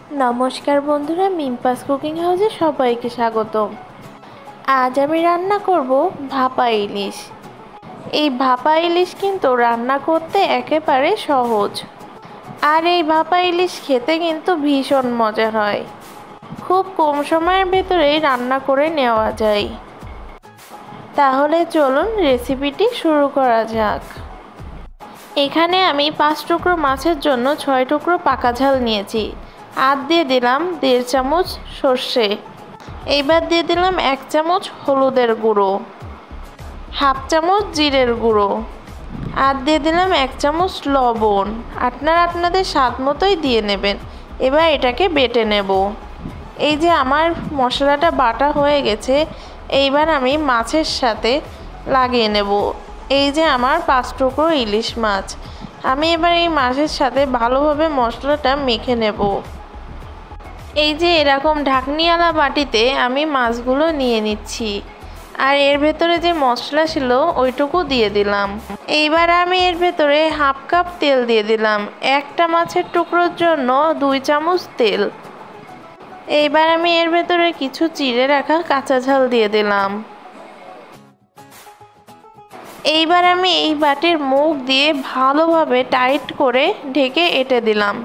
নমস্কার বন্ধুরা, মিম্পাস কুকিং হাউসে সবাইকে স্বাগতম। আজ আমি রান্না করব ভাপা ইলিশ। এই ভাপা ইলিশ কিন্তু রান্না করতে একেবারে সহজ, আর এই ভাপা ইলিশ খেতে কিন্তু ভীষণ মজার হয়। খুব কম সময়ের ভেতরেই রান্না করে নেওয়া যায়। তাহলে চলুন রেসিপিটি শুরু করা যাক। এখানে আমি 5 টুকরো মাছের জন্য 6 টুকরো পাকা ঝাল নিয়েছি। আর দিয়ে দিলাম 1.5 চামচ সর্ষে। এইবার দিয়ে দিলাম 1 চামচ হলুদের গুঁড়ো, হাফ চামচ জিরের গুঁড়ো, আর দিয়ে দিলাম 1 চামচ লবণ। আপনারা আপনাদের স্বাদ মতোই দিয়ে নেবেন। এবার এটাকে বেটে নেব। এই যে আমার মশলাটা বাটা হয়ে গেছে, এইবার আমি মাছের সাথে লাগিয়ে নেব। এই যে আমার 5 টুকরো ইলিশ মাছ, আমি এবার এই মাছের সাথে ভালোভাবে মশলাটা মেখে নেব। এই যে এরকম ঢাকনিওয়ালা বাটিতে আমি মাছগুলো নিয়ে নিচ্ছি, আর এর ভেতরে যে মশলা ছিল ওইটুকু দিয়ে দিলাম। এইবার আমি এর ভেতরে হাফ কাপ তেল দিয়ে দিলাম। একটা মাছের টুকরোর জন্য 2 চামচ তেল। এইবার আমি এর ভেতরে কিছু চিড়ে রাখা কাঁচা ঝাল দিয়ে দিলাম। এইবার আমি এই বাটির মুখ দিয়ে ভালোভাবে টাইট করে ঢেকে এঁটে দিলাম।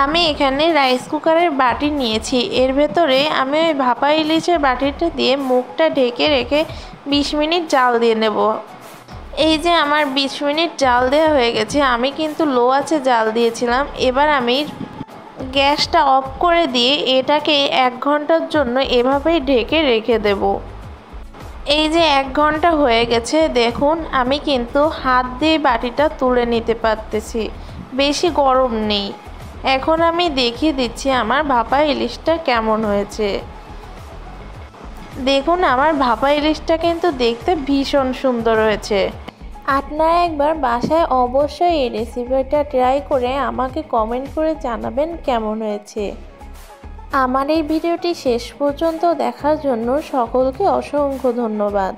আমি এখানে রাইস কুকারের বাটি নিয়েছি, এর ভেতরে আমি ওই ভাপা ইলিশের বাটিটা দিয়ে মুখটা ঢেকে রেখে 20 মিনিট জাল দিয়ে নেব। এই যে আমার 20 মিনিট জাল দেওয়া হয়ে গেছে। আমি কিন্তু লো আঁচে জাল দিয়েছিলাম। এবার আমি গ্যাসটা অফ করে দিয়ে এটাকে 1 ঘন্টার জন্য এভাবেই ঢেকে রেখে দেব। এই যে 1 ঘন্টা হয়ে গেছে, দেখুন আমি কিন্তু হাত দিয়ে বাটিটা তুলে নিতে পারতেছি, বেশি গরম নেই। এখন আমি দেখিয়ে দিচ্ছি আমার ভাপা ইলিশটা কেমন হয়েছে। দেখুন আমার ভাপা ইলিশটা কিন্তু দেখতে ভীষণ সুন্দর হয়েছে। আপনারা একবার বাসায় অবশ্যই এই রেসিপিটা ট্রাই করে আমাকে কমেন্ট করে জানাবেন কেমন হয়েছে। আমার এই ভিডিওটি শেষ পর্যন্ত দেখার জন্য সকলকে অসংখ্য ধন্যবাদ।